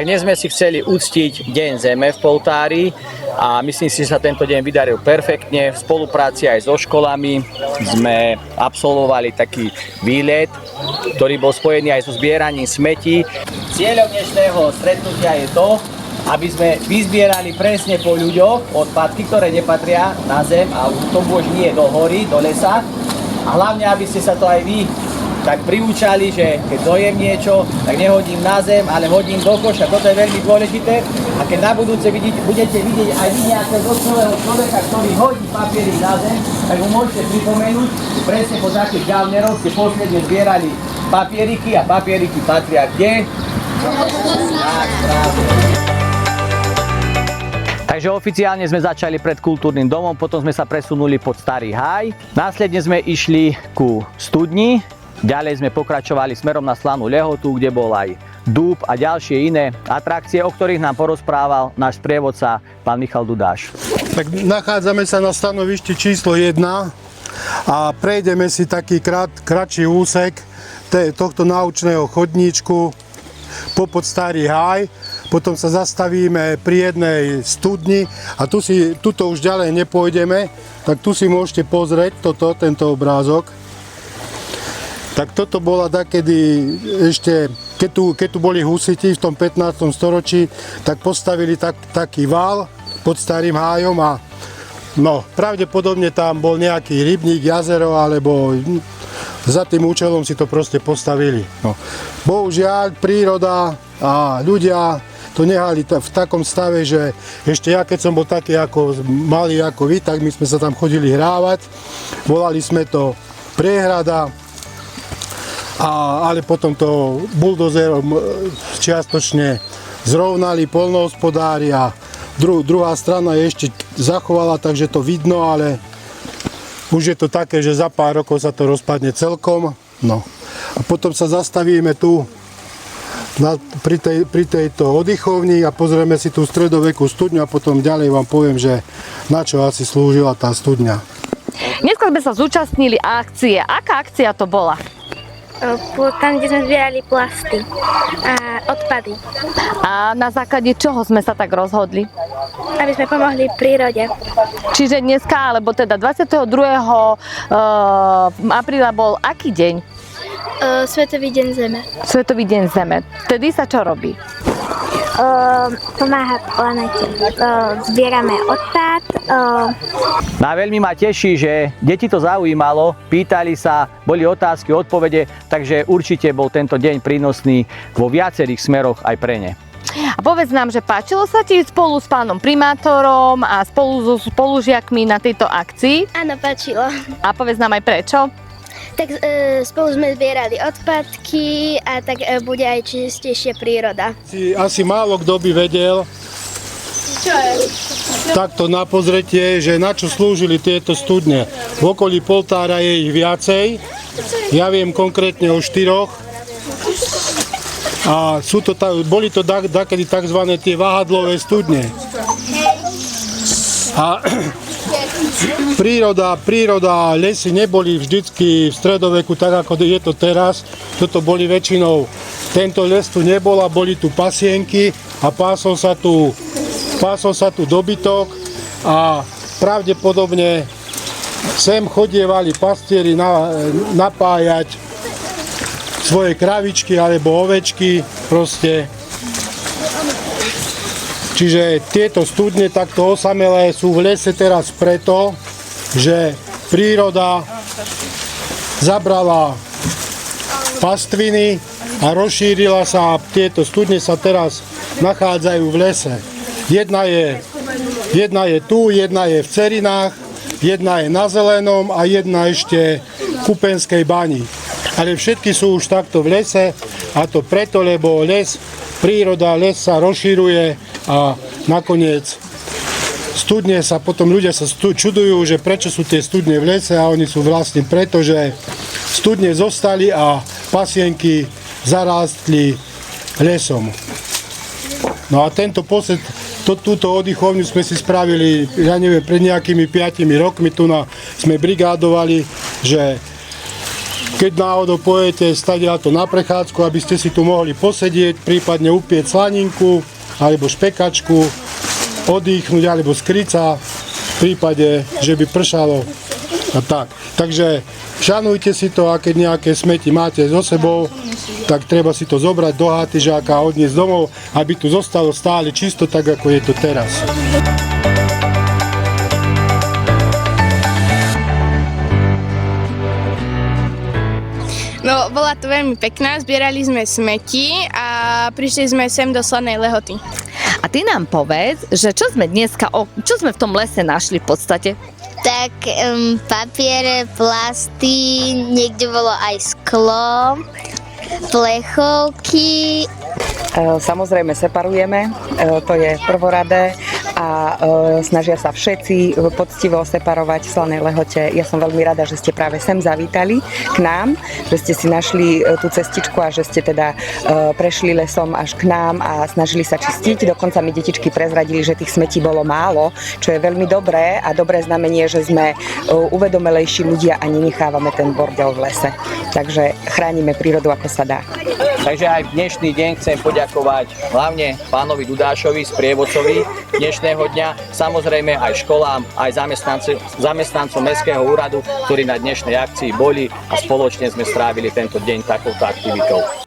dnes sme si chceli uctiť Deň Zeme v Poltári a myslím si, že sa tento deň vydaril perfektne. V spolupráci aj so školami sme absolvovali taký výlet, ktorý bol spojený aj so zbieraním smetí. Cieľom dnešného stretnutia je to, aby sme vyzbierali presne po ľuďoch odpadky, ktoré nepatria na zem a to už nie do hory, do lesa. A hlavne, aby ste sa to aj vy tak priúčali, že keď dojem niečo, tak nehodím na zem, ale hodím do koša. Toto je veľmi dôležité. A keď na budúce budete vidieť aj vy nejakého dospelého človeka, ktorý hodí papiery na zem, tak mu môžete pripomenúť, presne po takých gaunerov ste posledne zbierali papieriky a papieriky patria kde? Tak, správne. Takže oficiálne sme začali pred kultúrnym domom, potom sme sa presunuli pod Starý Háj. Následne sme išli ku studni, ďalej sme pokračovali smerom na Slanú Lehotu, kde bol aj dúb a ďalšie iné atrakcie, o ktorých nám porozprával náš sprievodca, pán Michal Dudáš. Tak nachádzame sa na stanovišti číslo 1 a prejdeme si taký kratší úsek tohto naučného chodníčku popod Starý Háj. Potom sa zastavíme pri jednej studni a tuto už ďalej nepôjdeme, tak tu si môžete pozrieť tento obrázok. Tak toto bola takedy ešte, keď tu boli husiti v tom 15. storočí, tak postavili taký val pod Starým Hájom a no, pravdepodobne tam bol nejaký rybník, jazero, alebo za tým účelom si to proste postavili. No. Bohužiaľ, príroda a ľudia to nehali v takom stave, že ešte ja, keď som bol taký malý ako vy, tak my sme sa tam chodili hrávať. Volali sme to priehrada, ale potom to buldozerom čiastočne zrovnali poľnohospodári a druhá strana je ešte zachovala, takže to vidno, ale už je to také, že za pár rokov sa to rozpadne celkom. No. A potom sa zastavíme tu pri tejto oddychovni a pozrieme si tú stredovekú studňu a potom ďalej vám poviem, že na čo asi slúžila tá studňa. Dneska sme sa zúčastnili akcie. Aká akcia to bola? Tam, kde sme zbierali plasty a odpady. A na základe čoho sme sa tak rozhodli? Aby sme pomohli prírode. Čiže dneska, alebo teda 22. apríla bol aký deň? Svetový deň Zeme. Svetový deň Zeme. Vtedy sa čo robí? Pomáha planete. Zbierame odpad. Veľmi ma teší, že deti to zaujímalo, pýtali sa, boli otázky, odpovede, takže určite bol tento deň prínosný vo viacerých smeroch aj pre ne. A povedz nám, že páčilo sa ti spolu s pánom primátorom a spolu so spolužiakmi na tejto akcii? Áno, páčilo. A povedz nám aj prečo? Tak spolu sme zbierali odpadky a tak bude aj čistejšia príroda. Asi málo kto by vedel, Čo je? takto na pozretie, že na čo slúžili tieto studne. V okolí Poltára je ich viacej, ja viem konkrétne o 4. A boli to dakedy tzv. Tie váhadlové studne. A príroda, lesy neboli vždycky v stredoveku tak, ako je to teraz. Toto boli väčšinou, tento les tu nebol a boli tu pasienky a pásol sa tu dobytok a pravdepodobne sem chodievali pastieri napájať svoje kravičky alebo ovečky proste. Čiže tieto studne takto osamelé sú v lese teraz preto, že príroda zabrala pastviny a rozšírila sa a tieto studne sa teraz nachádzajú v lese. Jedna je tu, jedna je v Cerinách, jedna je na Zelenom a jedna ešte v Kupenskej bani. Ale všetky sú už takto v lese a to preto, lebo les sa rozšíruje a nakoniec studne sa, potom ľudia sa čudujú, že prečo sú tie studne v lese a oni sú vlastne preto, že studne zostali a pasienky zarástli lesom. No a túto oddychovňu sme si spravili, ja neviem, pred nejakými 5 rokmi, sme brigádovali, že keď náhodou pojete stadiaľto na prechádzku, aby ste si tu mohli posedieť, prípadne upieť slaninku alebo špekačku, oddychnúť alebo skryť sa v prípade, že by pršalo a tak. Takže šanujte si to, a keď nejaké smeti máte so sebou, tak treba si to zobrať do hatižáka a odniesť domov, aby tu zostalo stále čisto, tak ako je to teraz. No, bola to veľmi pekná, zbierali sme smeti a prišli sme sem do Slanej Lehoty. A ty nám povedz, že čo sme v tom lese našli v podstate? Tak papiere, plasty, niekde bolo aj sklo, plechovky. Samozrejme separujeme, to je prvoradé a snažia sa všetci poctivo separovať v Slanej Lehote. Ja som veľmi rada, že ste práve sem zavítali k nám, že ste si našli tú cestičku a že ste teda prešli lesom až k nám a snažili sa čistiť. Dokonca mi detičky prezradili, že tých smetí bolo málo, čo je veľmi dobré a dobré znamenie, že sme uvedomelejší ľudia a nenechávame ten bordel v lese. Takže chránime prírodu ako sa dá. Takže aj v dnešný deň chcem poďakovať hlavne pánovi Dudášovi, sprievodcovi dnešného dňa, samozrejme aj školám, aj zamestnancom Mestského úradu, ktorí na dnešnej akcii boli a spoločne sme strávili tento deň takouto aktivitou.